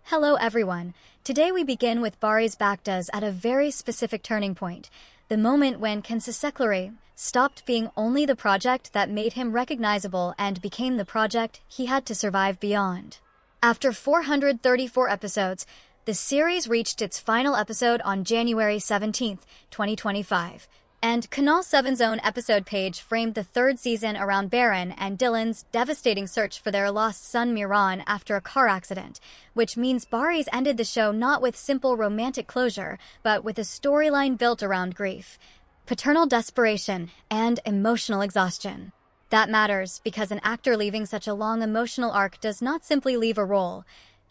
Hello everyone. Today we begin with Baris Baktas at a very specific turning point. The moment when Kensisekleri stopped being only the project that made him recognizable and became the project he had to survive beyond. After 434 episodes, the series reached its final episode on January 17, 2025. And Kanal 7's own episode page framed the third season around Baran and Dylan's devastating search for their lost son Miran after a car accident, which means Baris ended the show not with simple romantic closure, but with a storyline built around grief, paternal desperation, and emotional exhaustion. That matters because an actor leaving such a long emotional arc does not simply leave a role.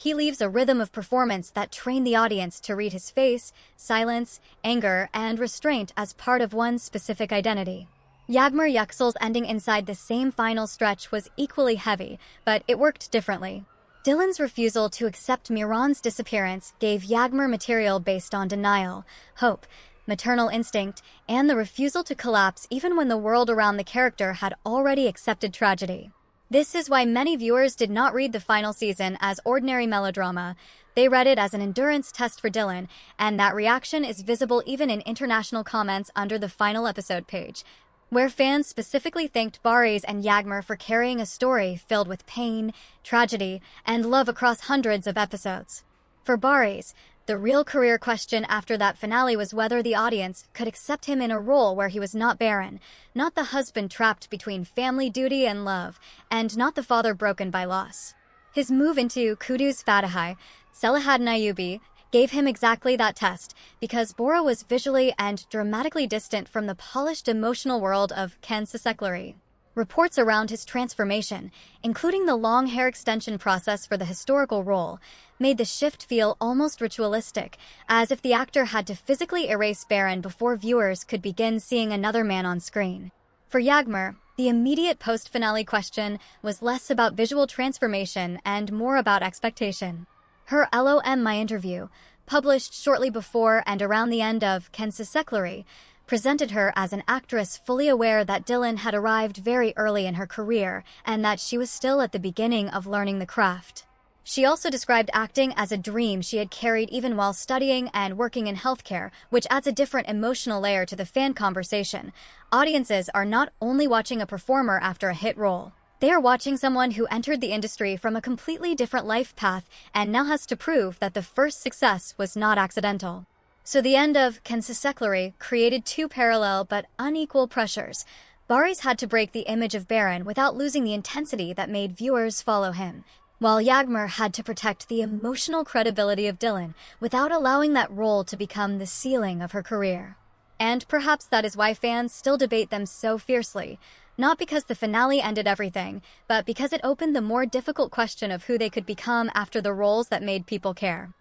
He leaves a rhythm of performance that trained the audience to read his face, silence, anger, and restraint as part of one specific identity. Yagmur Yuksel's ending inside the same final stretch was equally heavy, but it worked differently. Dylan's refusal to accept Miran's disappearance gave Yagmur material based on denial, hope, maternal instinct, and the refusal to collapse even when the world around the character had already accepted tragedy. This is why many viewers did not read the final season as ordinary melodrama. They read it as an endurance test for Dylan, and that reaction is visible even in international comments under the final episode page, where fans specifically thanked Baris and Yagmur for carrying a story filled with pain, tragedy, and love across hundreds of episodes. For Baris, the real career question after that finale was whether the audience could accept him in a role where he was not barren, not the husband trapped between family duty and love, and not the father broken by loss. His move into Kuduz Fatahi, Selahadin Ayubi, gave him exactly that test, because Bora was visually and dramatically distant from the polished emotional world of Kensisekleri. Reports around his transformation, including the long hair extension process for the historical role, made the shift feel almost ritualistic, as if the actor had to physically erase Baran before viewers could begin seeing another man on screen. For Yagmur, the immediate post-finale question was less about visual transformation and more about expectation. Her LOM My interview, published shortly before and around the end of Kensisekleri, presented her as an actress fully aware that Dylan had arrived very early in her career and that she was still at the beginning of learning the craft. She also described acting as a dream she had carried even while studying and working in healthcare, which adds a different emotional layer to the fan conversation. Audiences are not only watching a performer after a hit role. They are watching someone who entered the industry from a completely different life path and now has to prove that the first success was not accidental. So the end of Kensisekleri created two parallel but unequal pressures. Baris had to break the image of Baran without losing the intensity that made viewers follow him, while Yagmur had to protect the emotional credibility of Dylan without allowing that role to become the ceiling of her career. And perhaps that is why fans still debate them so fiercely, not because the finale ended everything, but because it opened the more difficult question of who they could become after the roles that made people care.